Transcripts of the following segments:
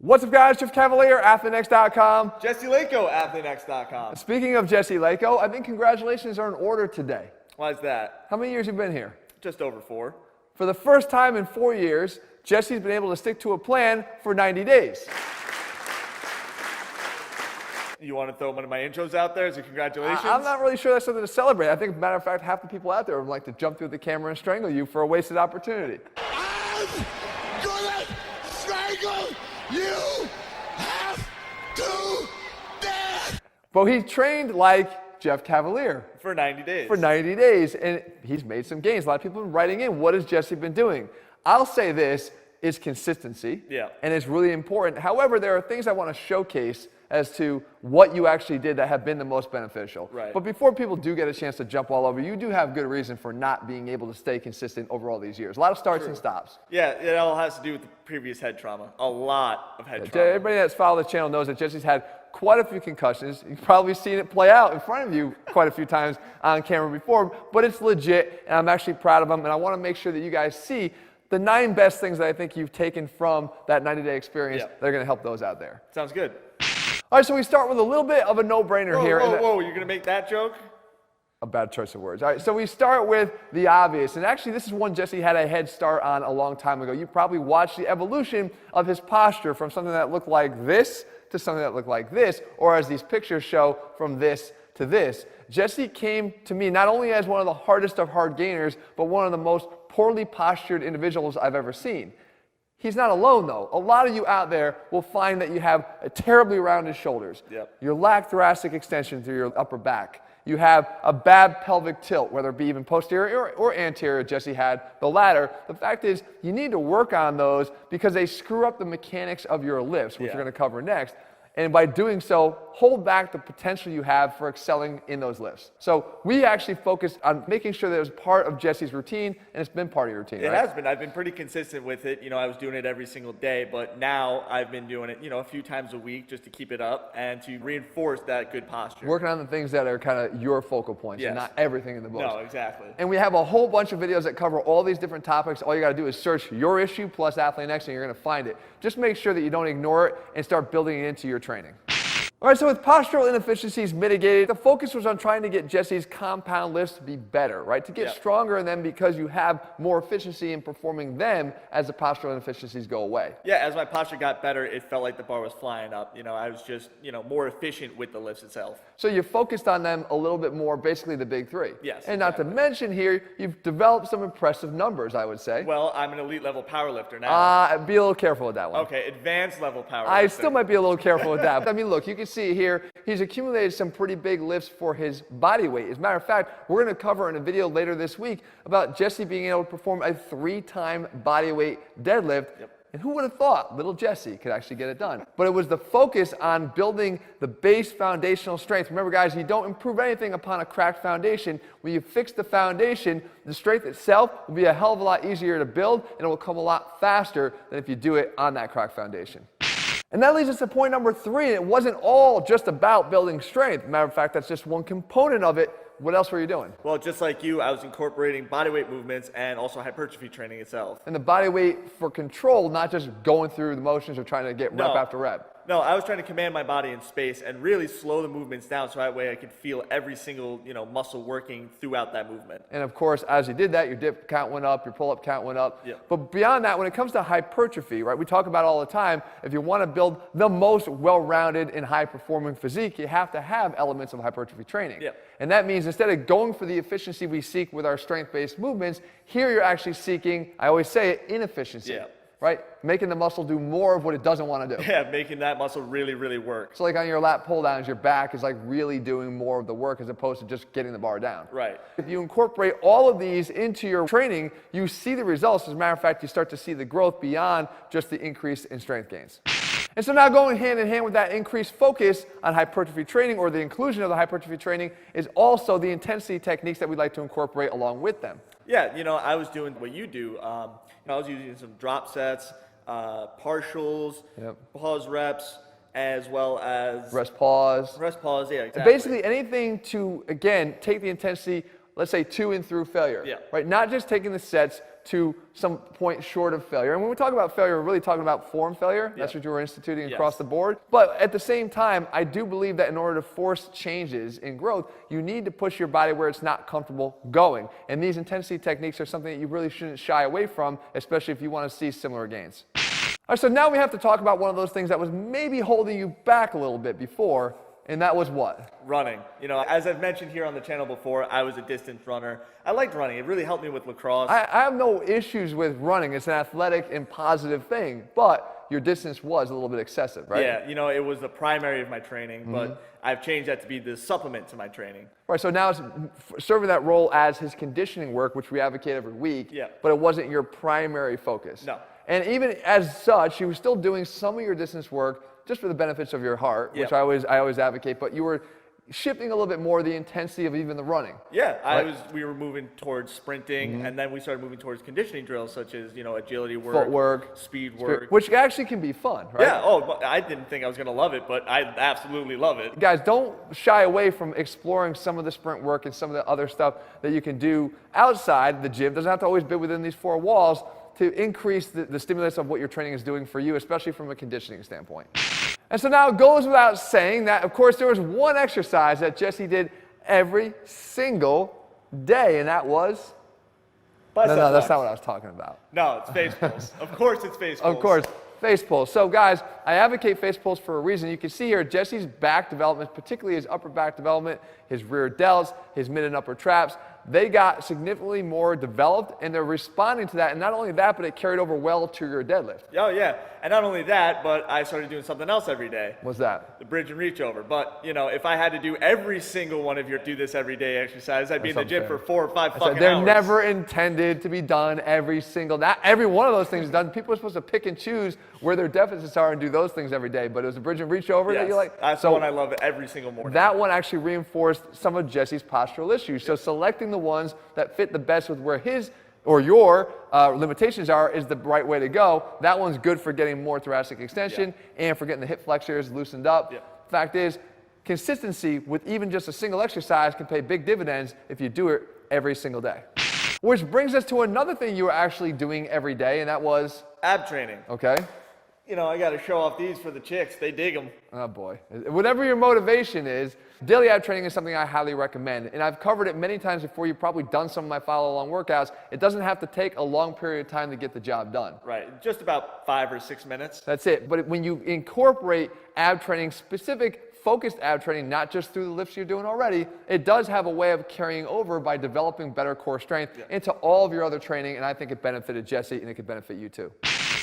What's up, guys? Jeff Cavaliere, ATHLEAN-X.com. Jesse Lako, ATHLEAN-X.com. Speaking of Jesse Lako, I think congratulations are in order today. Why is that? How many years have you been here? Just over 4. For the first time in 4 years, Jesse's been able to stick to a plan for 90 days. You want to throw one of my intros out there as a congratulations? I'm not really sure that's something to celebrate. I think, as a matter of fact, half the people out there would like to jump through the camera and strangle you for a wasted opportunity. I'm gonna strangle you half to death! But he trained like Jeff Cavaliere. For 90 days. For 90 days, and he's made some gains. A lot of people have been writing in, what has Jesse been doing? I'll say this is consistency, and it's really important. However, there are things I want to showcase as to what you actually did that have been the most beneficial. Right. But before people do get a chance to jump all over, you do have good reason for not being able to stay consistent over all these years. A lot of starts and stops. Yeah, it all has to do with the previous head trauma. A lot of head trauma. Everybody that's followed the channel knows that Jesse's had quite a few concussions. You've probably seen it play out in front of you quite a few times on camera before, but it's legit, and I'm actually proud of him, and I want to make sure that you guys see the 9 best things that I think you've taken from that 90-day experience that are going to help those out there. Sounds good. All right, so we start with a little bit of a no-brainer here. Whoa, you're going to make that joke? A bad choice of words. All right, so we start with the obvious. And actually, this is one Jesse had a head start on a long time ago. You probably watched the evolution of his posture from something that looked like this to something that looked like this, or as these pictures show, from this to this. Jesse came to me not only as one of the hardest of hard gainers, but one of the most poorly postured individuals I've ever seen. He's not alone, though. A lot of you out there will find that you have a terribly rounded shoulders. You lack thoracic extension through your upper back. You have a bad pelvic tilt, whether it be even posterior or anterior. Jesse had the latter. The fact is, you need to work on those because they screw up the mechanics of your lifts, which we're going to cover next. And by doing so, hold back the potential you have for excelling in those lifts. So we actually focused on making sure that it was part of Jesse's routine, and it's been part of your routine, It has been. I've been pretty consistent with it. You know, I was doing it every single day, but now I've been doing it, a few times a week just to keep it up and to reinforce that good posture. Working on the things that are kind of your focal points and not everything in the book. No, exactly. And we have a whole bunch of videos that cover all these different topics. All you got to do is search your issue plus ATHLEAN-X, and you're going to find it. Just make sure that you don't ignore it and start building it into your training. All right, so with postural inefficiencies mitigated, the focus was on trying to get Jesse's compound lifts to be better, right? To get stronger in them because you have more efficiency in performing them as the postural inefficiencies go away. Yeah, as my posture got better, it felt like the bar was flying up. I was just, more efficient with the lifts itself. So you focused on them a little bit more, basically the big 3. Yes. And not to mention here, you've developed some impressive numbers, I would say. Well, I'm an elite level power lifter now. Be a little careful with that one. Okay, advanced level power I lifter. still might be a little careful with that. I mean, look, you can see here, he's accumulated some pretty big lifts for his body weight. As a matter of fact, we're going to cover in a video later this week about Jesse being able to perform a 3-time body weight deadlift. And who would have thought little Jesse could actually get it done? But it was the focus on building the base foundational strength. Remember, guys, you don't improve anything upon a cracked foundation. When you fix the foundation, the strength itself will be a hell of a lot easier to build, and it will come a lot faster than if you do it on that cracked foundation. And that leads us to point number 3. It wasn't all just about building strength. Matter of fact, that's just one component of it. What else were you doing? Well, just like you, I was incorporating bodyweight movements and also hypertrophy training itself. And the body weight for control, not just going through the motions or trying to get rep after rep. No, I was trying to command my body in space and really slow the movements down so that way I could feel every single, muscle working throughout that movement. And of course, as you did that, your dip count went up, your pull-up count went up. But beyond that, when it comes to hypertrophy, right, we talk about all the time, if you want to build the most well-rounded and high-performing physique, you have to have elements of hypertrophy training. And that means instead of going for the efficiency we seek with our strength-based movements, here you're actually seeking, I always say it, inefficiency. Right? Making the muscle do more of what it doesn't want to do. Yeah, making that muscle really, really work. So like on your lat pull downs, your back is like really doing more of the work as opposed to just getting the bar down. Right. If you incorporate all of these into your training, you see the results. As a matter of fact, you start to see the growth beyond just the increase in strength gains. And so now going hand in hand with that increased focus on hypertrophy training or the inclusion of the hypertrophy training is also the intensity techniques that we'd like to incorporate along with them. Yeah, I was doing what you do. I was using some drop sets, partials, pause reps, as well as rest pause. Rest pause, yeah, exactly. Basically anything to, again, take the intensity let's say, to and through failure, Yeah. right? Not just taking the sets to some point short of failure. And when we talk about failure, we're really talking about form failure. That's what you were instituting across the board. But at the same time, I do believe that in order to force changes in growth, you need to push your body where it's not comfortable going. And these intensity techniques are something that you really shouldn't shy away from, especially if you want to see similar gains. All right, so now we have to talk about one of those things that was maybe holding you back a little bit before, and that was what? Running. You know, as I've mentioned here on the channel before, I was a distance runner. I liked running. It really helped me with lacrosse. I have no issues with running. It's an athletic and positive thing, but your distance was a little bit excessive, right? Yeah, you know, it was the primary of my training, but I've changed that to be the supplement to my training. Right, so now it's serving that role as his conditioning work, which we advocate every week, but it wasn't your primary focus. No. And even as such, you were still doing some of your distance work just for the benefits of your heart, which I always advocate, but you were shifting a little bit more the intensity of even the running. Yeah, we were moving towards sprinting, and then we started moving towards conditioning drills such as, you know, agility work, footwork, speed work. Which actually can be fun, right? Yeah, I didn't think I was going to love it, but I absolutely love it. Guys, don't shy away from exploring some of the sprint work and some of the other stuff that you can do outside the gym. Doesn't have to always be within these four walls to increase the stimulus of what your training is doing for you, especially from a conditioning standpoint. And so now it goes without saying that, of course, there was one exercise that Jesse did every single day, and that was? No, that's not what I was talking about. No, it's face pulls. Of course it's face pulls. Of course, face pulls. So guys, I advocate face pulls for a reason. You can see here Jesse's back development, particularly his upper back development, his rear delts, his mid and upper traps, they got significantly more developed, and they're responding to that. And not only that, but it carried over well to your deadlift. Oh, yeah. And not only that, but I started doing something else every day. What's that? The bridge and reach over. But, you know, if I had to do every single one of your do this every day exercise, I'd be in the gym for 4 or 5 fucking they're hours. never intended to be done every single, not every one of those things is done. People are supposed to pick and choose where their deficits are and do those things every day. But it was a bridge and reach over that you like. That's the one I love every single morning. That one actually reinforced some of Jesse's postural issues. So selecting the ones that fit the best with where his or your limitations are is the right way to go. That one's good for getting more thoracic extension and for getting the hip flexors loosened up. Fact is, consistency with even just a single exercise can pay big dividends if you do it every single day. Which brings us to another thing you were actually doing every day, and that was? Ab training. Okay. You know, I got to show off these for the chicks. They dig them. Oh boy. Whatever your motivation is, daily ab training is something I highly recommend. And I've covered it many times before. You've probably done some of my follow-along workouts. It doesn't have to take a long period of time to get the job done. Right. Just about 5 or 6 minutes. That's it. But when you incorporate ab training, specific focused ab training, not just through the lifts you're doing already, it does have a way of carrying over by developing better core strength into all of your other training. And I think it benefited Jesse, and it could benefit you too.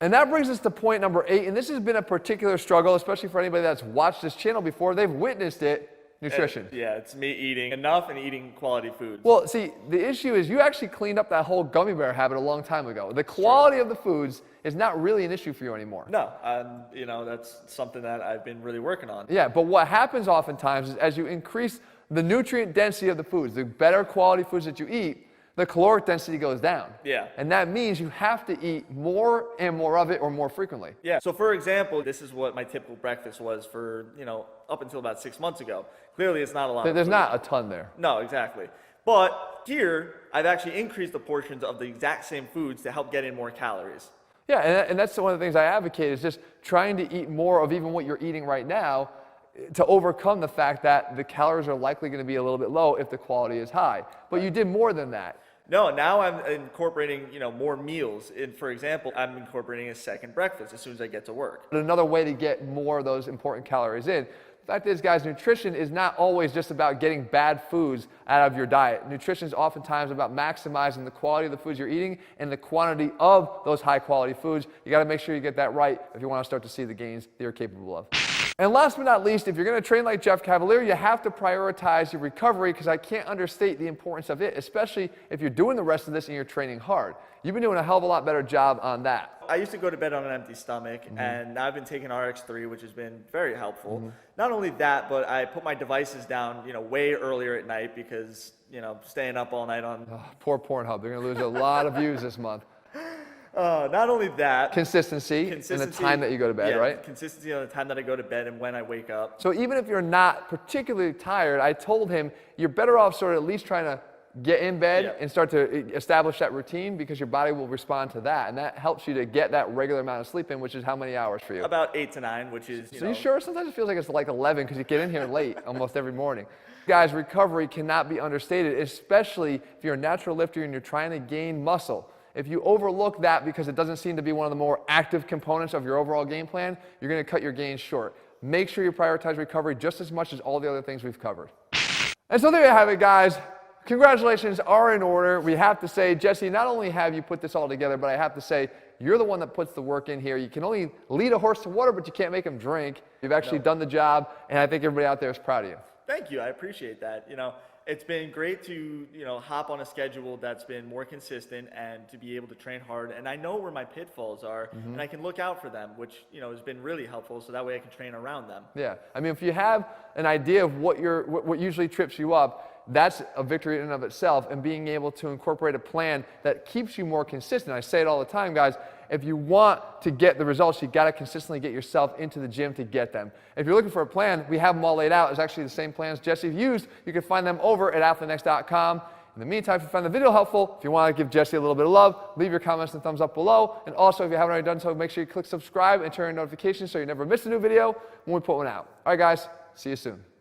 And that brings us to point number 8, and this has been a particular struggle, especially for anybody that's watched this channel before. They've witnessed it. Nutrition. Yeah, it's me eating enough and eating quality food. Well, see, the issue is you actually cleaned up that whole gummy bear habit a long time ago. The quality of the foods is not really an issue for you anymore. No, you know, that's something that I've been really working on. Yeah, but what happens oftentimes is as you increase the nutrient density of the foods, the better quality foods that you eat, the caloric density goes down. Yeah. And that means you have to eat more and more of it or more frequently. Yeah. So for example, this is what my typical breakfast was for, you know, up until about 6 months ago. Clearly it's not a lot. There's not a ton there. No, exactly. But here, I've actually increased the portions of the exact same foods to help get in more calories. Yeah, and that's one of the things I advocate is just trying to eat more of even what you're eating right now to overcome the fact that the calories are likely going to be a little bit low if the quality is high. But you did more than that. No, now I'm incorporating, you know, more meals. And for example, I'm incorporating a second breakfast as soon as I get to work. But another way to get more of those important calories in. The fact is, guys, nutrition is not always just about getting bad foods out of your diet. Nutrition is oftentimes about maximizing the quality of the foods you're eating and the quantity of those high quality foods. You got to make sure you get that right if you want to start to see the gains that you're capable of. And last but not least, if you're going to train like Jeff Cavaliere, you have to prioritize your recovery, because I can't understate the importance of it, especially if you're doing the rest of this and you're training hard. You've been doing a hell of a lot better job on that. I used to go to bed on an empty stomach, and now I've been taking RX3, which has been very helpful. Not only that, but I put my devices down, you know, way earlier at night because, you know, staying up all night on... Poor Pornhub. They're going to lose a lot of views this month. Not only that, consistency and the time that you go to bed, right? Consistency on the time that I go to bed and when I wake up. So even if you're not particularly tired, I told him you're better off sort of at least trying to get in bed Yeah. and start to establish that routine, because your body will respond to that, and that helps you to get that regular amount of sleep in, which is how many hours for you? About 8 to 9, which is, So you sure? Sometimes it feels like it's like 11 because you get in here late almost every morning. Guys, recovery cannot be understated, especially if you're a natural lifter and you're trying to gain muscle. If you overlook that because it doesn't seem to be one of the more active components of your overall game plan, you're going to cut your gains short. Make sure you prioritize recovery just as much as all the other things we've covered. And so there you have it, guys. Congratulations are in order. We have to say, Jesse, not only have you put this all together, but I have to say, you're the one that puts the work in here. You can only lead a horse to water, but you can't make him drink. You've actually done the job, and I think everybody out there is proud of you. Thank you. I appreciate that. It's been great to, hop on a schedule that's been more consistent and to be able to train hard. And I know where my pitfalls are, and I can look out for them, which, has been really helpful, so that way I can train around them. Yeah. I mean, if you have an idea of what usually trips you up, that's a victory in and of itself, and being able to incorporate a plan that keeps you more consistent. I say it all the time, guys. If you want to get the results, you got to consistently get yourself into the gym to get them. If you're looking for a plan, we have them all laid out. It's actually the same plans Jesse used. You can find them over at ATHLEAN-X.com. In the meantime, if you find the video helpful, if you want to give Jesse a little bit of love, leave your comments and thumbs up below. And also, if you haven't already done so, make sure you click subscribe and turn on notifications so you never miss a new video when we put one out. All right, guys. See you soon.